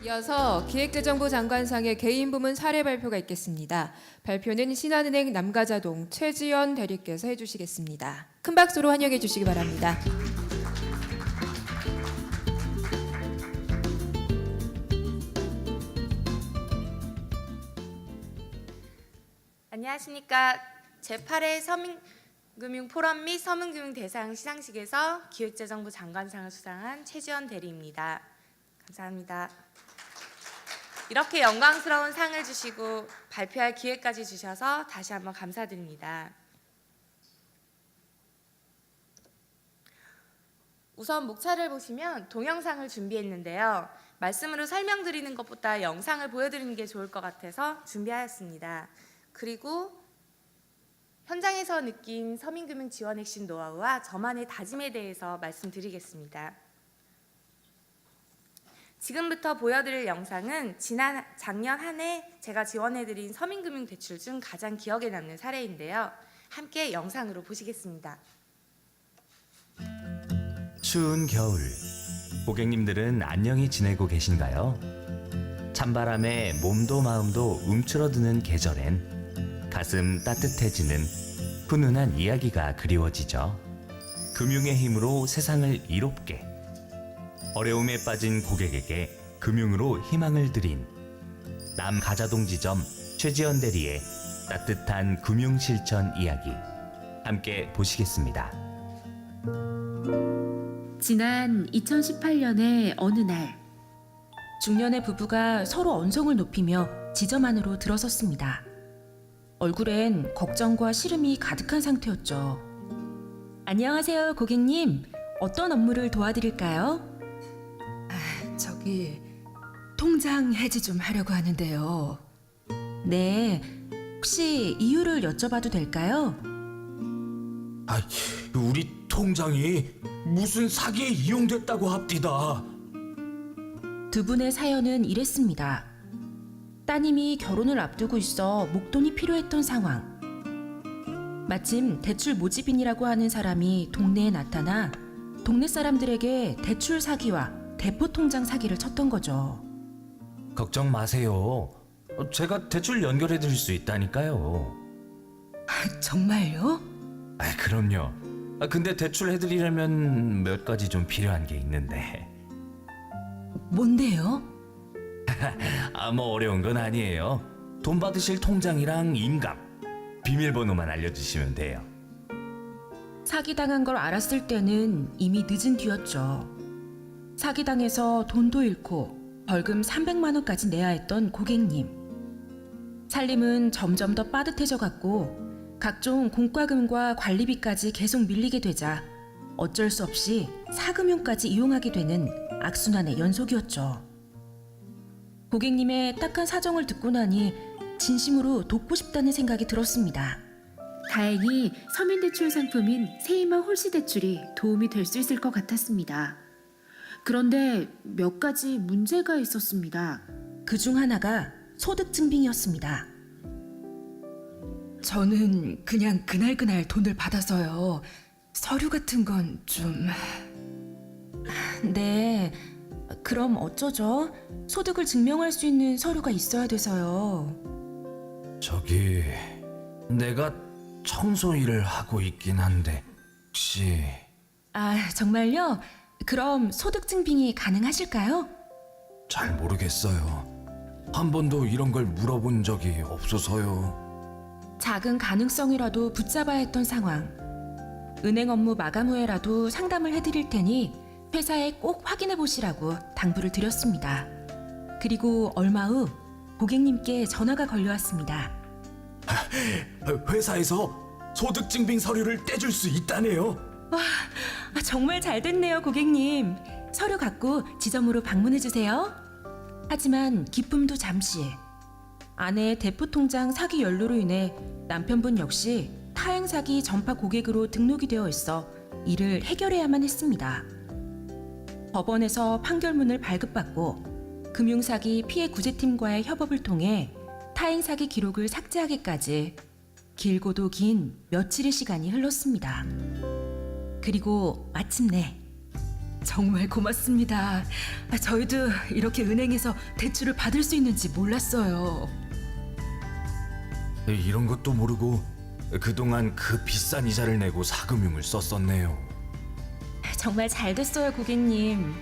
이어서 기획재정부 장관상의 개인 부문 사례 발표가 있겠습니다. 발표는 신한은행 남가자동 최지연 대리께서 해주시겠습니다. 큰 박수로 환영해 주시기 바랍니다. 안녕하십니까. 제8회 서민금융포럼 및 서민금융대상 시상식에서 기획재정부 장관상을 수상한 최지연 대리입니다. 감사합니다. 이렇게 영광스러운 상을 주시고 발표할 기회까지 주셔서 다시 한번 감사드립니다. 우선 목차를 보시면 동영상을 준비했는데요. 말씀으로 설명드리는 것보다 영상을 보여드리는 게 좋을 것 같아서 준비하였습니다. 그리고 현장에서 느낀 서민금융 지원 핵심 노하우와 저만의 다짐에 대해서 말씀드리겠습니다. 지금부터 보여드릴 영상은 작년 한 해 제가 지원해드린 서민금융 대출 중 가장 기억에 남는 사례인데요. 함께 영상으로 보시겠습니다. 추운 겨울, 고객님들은 안녕히 지내고 계신가요? 찬바람에 몸도 마음도 움츠러드는 계절엔 가슴 따뜻해지는 훈훈한 이야기가 그리워지죠. 금융의 힘으로 세상을 이롭게, 어려움에 빠진 고객에게 금융으로 희망을 드린 남가자동 지점 최지연 대리의 따뜻한 금융 실천 이야기 함께 보시겠습니다. 지난 2018년의 어느 날, 중년의 부부가 서로 언성을 높이며 지점 안으로 들어섰습니다. 얼굴엔 걱정과 시름이 가득한 상태였죠. 안녕하세요, 고객님. 어떤 업무를 도와드릴까요? 저기 통장 해지 좀 하려고 하는데요. 네, 혹시 이유를 여쭤봐도 될까요? 우리 통장이 무슨 사기에 이용됐다고 합디다. 두 분의 사연은 이랬습니다. 따님이 결혼을 앞두고 있어 목돈이 필요했던 상황. 마침 대출 모집인이라고 하는 사람이 동네에 나타나 동네 사람들에게 대출 사기와 대포 통장 사기를 쳤던 거죠. 걱정 마세요. 제가 대출 연결해 드릴 수 있다니까요. 정말요? 그럼요. 근데 대출 해드리려면 몇 가지 좀 필요한 게 있는데. 뭔데요? 뭐 어려운 건 아니에요. 돈 받으실 통장이랑 인감, 비밀번호만 알려주시면 돼요. 사기당한 걸 알았을 때는 이미 늦은 뒤였죠. 사기당해서 돈도 잃고 벌금 300만 원까지 내야 했던 고객님. 살림은 점점 더 빠듯해져 갔고 각종 공과금과 관리비까지 계속 밀리게 되자 어쩔 수 없이 사금융까지 이용하게 되는 악순환의 연속이었죠. 고객님의 딱한 사정을 듣고 나니 진심으로 돕고 싶다는 생각이 들었습니다. 다행히 서민대출 상품인 세이마 홀씨대출이 도움이 될 수 있을 것 같았습니다. 그런데 몇 가지 문제가 있었습니다. 그 중 하나가 소득증빙이었습니다. 저는 그냥 그날 돈을 받아서요. 서류 같은 건 좀... 네, 그럼 어쩌죠? 소득을 증명할 수 있는 서류가 있어야 돼서요. 저기 내가 청소 일을 하고 있긴 한데 혹시 정말요? 그럼 소득증빙이 가능하실까요? 잘 모르겠어요. 한 번도 이런 걸 물어본 적이 없어서요. 작은 가능성이라도 붙잡아야 했던 상황. 은행 업무 마감 후에라도 상담을 해드릴 테니 회사에 꼭 확인해 보시라고 당부를 드렸습니다. 그리고 얼마 후 고객님께 전화가 걸려왔습니다. 회사에서 소득증빙 서류를 떼줄 수 있다네요. 정말 잘 됐네요, 고객님. 서류 갖고 지점으로 방문해 주세요. 하지만 기쁨도 잠시. 아내의 대포통장 사기 연루로 인해 남편분 역시 타행 사기 전파 고객으로 등록이 되어 있어 이를 해결해야만 했습니다. 법원에서 판결문을 발급받고 금융사기 피해 구제팀과의 협업을 통해 타행 사기 기록을 삭제하기까지 길고도 긴 며칠의 시간이 흘렀습니다. 그리고 마침내 정말 고맙습니다. 저희도 이렇게 은행에서 대출을 받을 수 있는지 몰랐어요. 이런 것도 모르고 그동안 그 비싼 이자를 내고 사금융을 썼었네요. 정말 잘 됐어요, 고객님.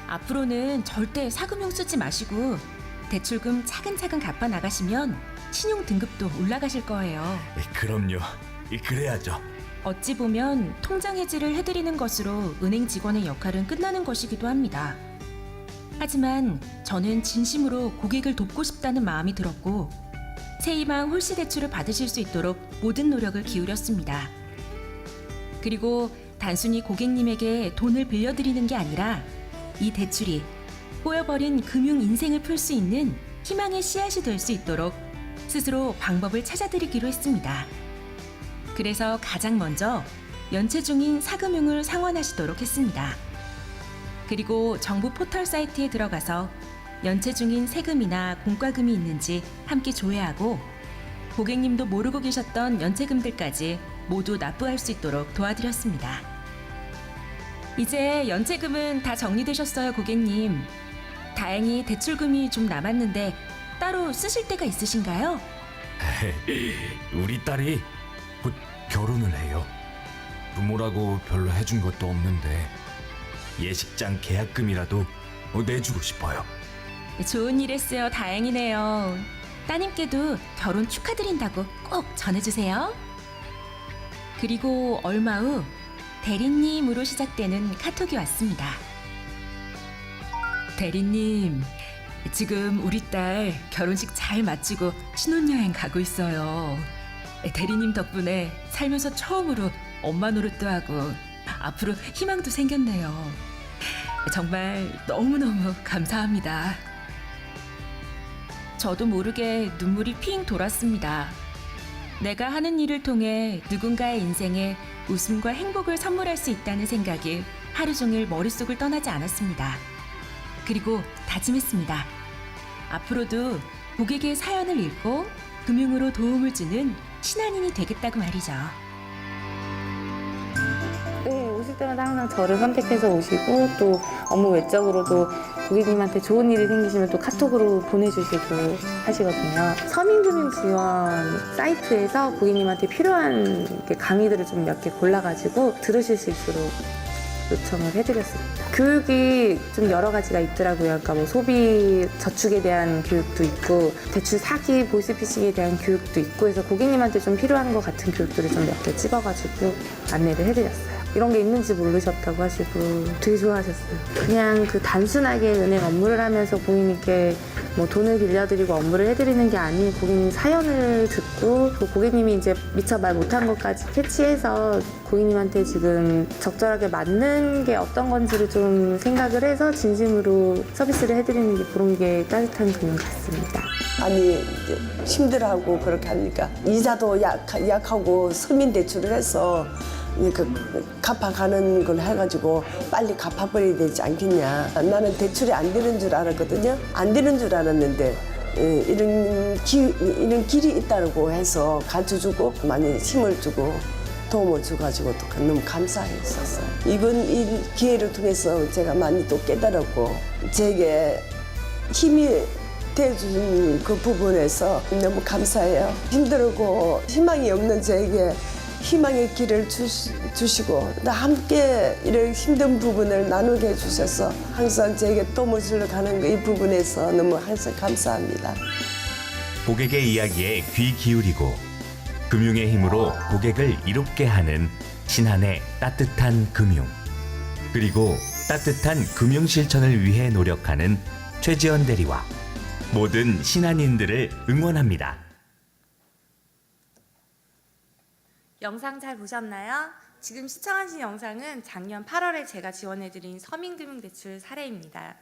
앞으로는 절대 사금융 쓰지 마시고 대출금 차근차근 갚아 나가시면 신용 등급도 올라가실 거예요. 그럼요. 그래야죠. 어찌 보면 통장 해지를 해드리는 것으로 은행 직원의 역할은 끝나는 것이기도 합니다. 하지만 저는 진심으로 고객을 돕고 싶다는 마음이 들었고 새희망 홀씨 대출을 받으실 수 있도록 모든 노력을 기울였습니다. 그리고 단순히 고객님에게 돈을 빌려드리는 게 아니라 이 대출이 꼬여버린 금융 인생을 풀 수 있는 희망의 씨앗이 될 수 있도록 스스로 방법을 찾아드리기로 했습니다. 그래서 가장 먼저 연체 중인 사금융을 상환하시도록 했습니다. 그리고 정부 포털 사이트에 들어가서 연체 중인 세금이나 공과금이 있는지 함께 조회하고 고객님도 모르고 계셨던 연체금들까지 모두 납부할 수 있도록 도와드렸습니다. 이제 연체금은 다 정리되셨어요, 고객님. 다행히 대출금이 좀 남았는데 따로 쓰실 데가 있으신가요? 우리 딸이 곧 결혼을 해요. 부모라고 별로 해준 것도 없는데 예식장 계약금이라도 내주고 싶어요. 좋은 일 했어요. 다행이네요. 따님께도 결혼 축하드린다고 꼭 전해주세요. 그리고 얼마 후 대리님으로 시작되는 카톡이 왔습니다. 대리님, 지금 우리 딸 결혼식 잘 마치고 신혼여행 가고 있어요. 대리님 덕분에 살면서 처음으로 엄마 노릇도 하고 앞으로 희망도 생겼네요. 정말 너무너무 감사합니다. 저도 모르게 눈물이 핑 돌았습니다. 내가 하는 일을 통해 누군가의 인생에 웃음과 행복을 선물할 수 있다는 생각이 하루 종일 머릿속을 떠나지 않았습니다. 그리고 다짐했습니다. 앞으로도 고객의 사연을 읽고 금융으로 도움을 주는 신한인이 되겠다고 말이죠. 네, 오실 때마다 항상 저를 선택해서 오시고 또 업무 외적으로도 고객님한테 좋은 일이 생기시면 또 카톡으로 보내주시고 하시거든요. 서민금융 지원 사이트에서 고객님한테 필요한 강의들을 좀 몇 개 골라가지고 들으실 수 있도록 요청을 해드렸습니다. 교육이 좀 여러 가지가 있더라고요. 그러니까 뭐 소비 저축에 대한 교육도 있고 대출 사기 보이스피싱에 대한 교육도 있고 해서 고객님한테 좀 필요한 것 같은 교육들을 좀 몇 개 찍어가지고 안내를 해드렸어요. 이런 게 있는지 모르셨다고 하시고 되게 좋아하셨어요. 그냥 그 단순하게 은행 업무를 하면서 고객님께 뭐 돈을 빌려드리고 업무를 해드리는 게 아닌 고객님 사연을 듣고 또 고객님이 이제 미처 말 못한 것까지 캐치해서 고객님한테 지금 적절하게 맞는 게 어떤 건지를 좀 생각을 해서 진심으로 서비스를 해드리는 게 그런 게 따뜻한 금융 같습니다. 아니 이제 힘들어하고 그렇게 하니까 이자도 약하고 서민 대출을 해서 갚아가는 걸 해가지고 빨리 갚아버려야 되지 않겠냐. 나는 대출이 안 되는 줄 알았거든요. 안 되는 줄 알았는데 이런 길이 있다고 해서 가르쳐주고 많이 힘을 주고 도움을 줘가지고 또 너무 감사했었어요. 이번 이 기회를 통해서 제가 많이 또 깨달았고 제게 힘이 돼준 그 부분에서 너무 감사해요. 힘들고 희망이 없는 저에게 희망의 길을 주시고 함께 이런 힘든 부분을 나누게 해주셔서 항상 저에게 도움을 주러 가는 이 부분에서 너무 항상 감사합니다. 고객의 이야기에 귀 기울이고 금융의 힘으로 고객을 이롭게 하는 신한의 따뜻한 금융, 그리고 따뜻한 금융 실천을 위해 노력하는 최지연 대리와 모든 신한인들을 응원합니다. 영상 잘 보셨나요? 지금 시청하신 영상은 작년 8월에 제가 지원해드린 서민금융대출 사례입니다.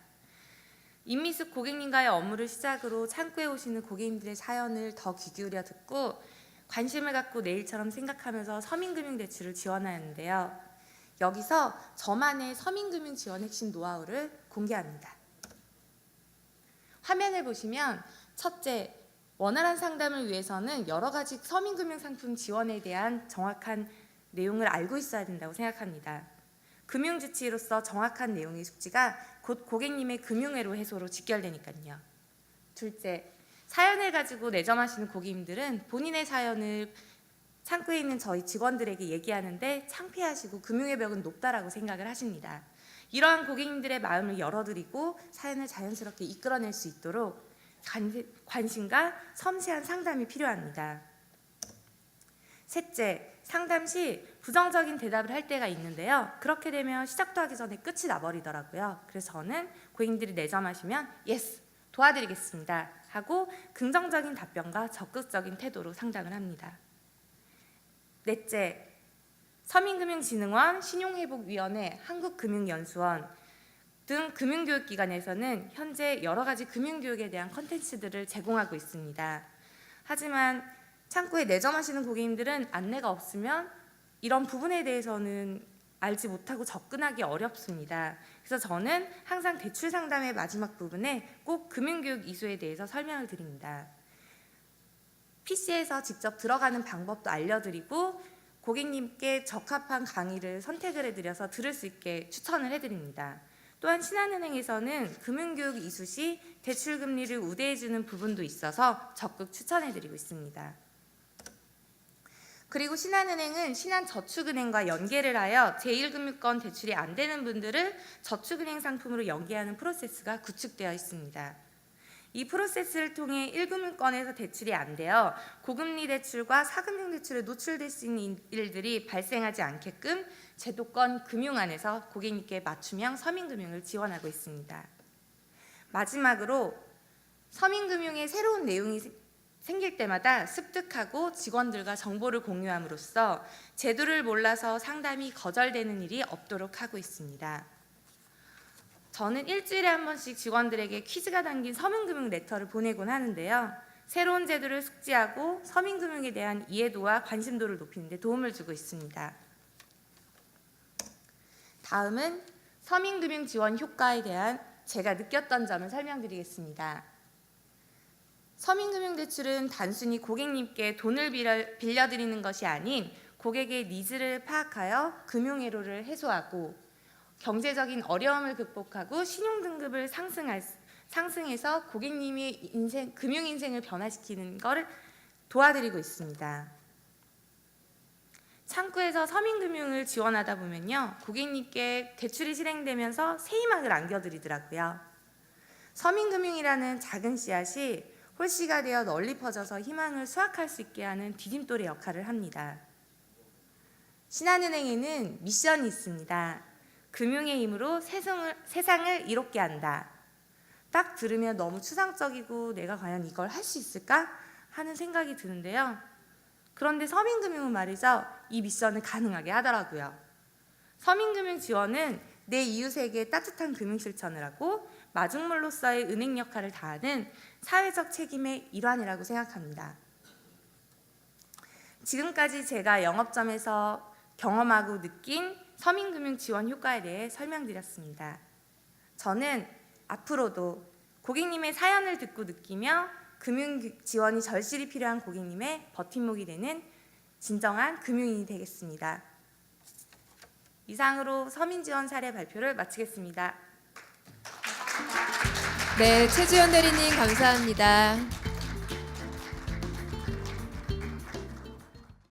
임미숙 고객님과의 업무를 시작으로 창구에 오시는 고객님들의 사연을 더 귀 기울여 듣고 관심을 갖고 내일처럼 생각하면서 서민금융대출을 지원하였는데요. 여기서 저만의 서민금융 지원 핵심 노하우를 공개합니다. 화면을 보시면 첫째, 원활한 상담을 위해서는 여러 가지 서민금융 상품 지원에 대한 정확한 내용을 알고 있어야 된다고 생각합니다. 금융지치로서 정확한 내용의 숙지가 곧 고객님의 금융회로 해소로 직결되니까요. 둘째, 사연을 가지고 내점하시는 고객님들은 본인의 사연을 창구에 있는 저희 직원들에게 얘기하는데 창피하시고 금융의 벽은 높다라고 생각을 하십니다. 이러한 고객님들의 마음을 열어드리고 사연을 자연스럽게 이끌어낼 수 있도록 관심과 섬세한 상담이 필요합니다. 셋째, 상담 시 부정적인 대답을 할 때가 있는데요. 그렇게 되면 시작도 하기 전에 끝이 나버리더라고요. 그래서 저는 고객님들이 내점하시면 예스, 도와드리겠습니다 하고 긍정적인 답변과 적극적인 태도로 상담을 합니다. 넷째, 서민금융진흥원, 신용회복위원회, 한국금융연수원 등 금융교육기관에서는 현재 여러 가지 금융교육에 대한 콘텐츠들을 제공하고 있습니다. 하지만 창구에 내점하시는 고객님들은 안내가 없으면 이런 부분에 대해서는 알지 못하고 접근하기 어렵습니다. 그래서 저는 항상 대출 상담의 마지막 부분에 꼭 금융교육 이수에 대해서 설명을 드립니다. PC에서 직접 들어가는 방법도 알려드리고 고객님께 적합한 강의를 선택을 해드려서 들을 수 있게 추천을 해드립니다. 또한 신한은행에서는 금융교육 이수 시 대출금리를 우대해주는 부분도 있어서 적극 추천해드리고 있습니다. 그리고 신한은행은 신한저축은행과 연계를 하여 제1금융권 대출이 안 되는 분들을 저축은행 상품으로 연계하는 프로세스가 구축되어 있습니다. 이 프로세스를 통해 1금융권에서 대출이 안 되어 고금리 대출과 사금융 대출에 노출될 수 있는 일들이 발생하지 않게끔 제도권 금융안에서 고객님께 맞춤형 서민금융을 지원하고 있습니다. 마지막으로 서민금융의 새로운 내용이 생길 때마다 습득하고 직원들과 정보를 공유함으로써 제도를 몰라서 상담이 거절되는 일이 없도록 하고 있습니다. 저는 일주일에 한 번씩 직원들에게 퀴즈가 담긴 서민금융 레터를 보내곤 하는데요. 새로운 제도를 숙지하고 서민금융에 대한 이해도와 관심도를 높이는 데 도움을 주고 있습니다. 다음은 서민금융 지원 효과에 대한 제가 느꼈던 점을 설명드리겠습니다. 서민금융대출은 단순히 고객님께 돈을 빌려드리는 것이 아닌 고객의 니즈를 파악하여 금융애로를 해소하고 경제적인 어려움을 극복하고 신용등급을 상승해서 고객님의 금융인생을 변화시키는 것을 도와드리고 있습니다. 창구에서 서민금융을 지원하다 보면요, 고객님께 대출이 실행되면서 새희망을 안겨드리더라고요. 서민금융이라는 작은 씨앗이 홀씨가 되어 널리 퍼져서 희망을 수확할 수 있게 하는 디딤돌의 역할을 합니다. 신한은행에는 미션이 있습니다. 금융의 힘으로 세상을 이롭게 한다. 딱 들으면 너무 추상적이고 내가 과연 이걸 할 수 있을까 하는 생각이 드는데요. 그런데 서민금융은 말이죠, 이 미션을 가능하게 하더라고요. 서민금융 지원은 내 이웃에게 따뜻한 금융 실천을 하고 마중물로서의 은행 역할을 다하는 사회적 책임의 일환이라고 생각합니다. 지금까지 제가 영업점에서 경험하고 느낀 서민금융 지원 효과에 대해 설명드렸습니다. 저는 앞으로도 고객님의 사연을 듣고 느끼며 금융 지원이 절실히 필요한 고객님의 버팀목이 되는 진정한 금융인이 되겠습니다. 이상으로 서민지원 사례 발표를 마치겠습니다. 네, 최지연 대리님 감사합니다.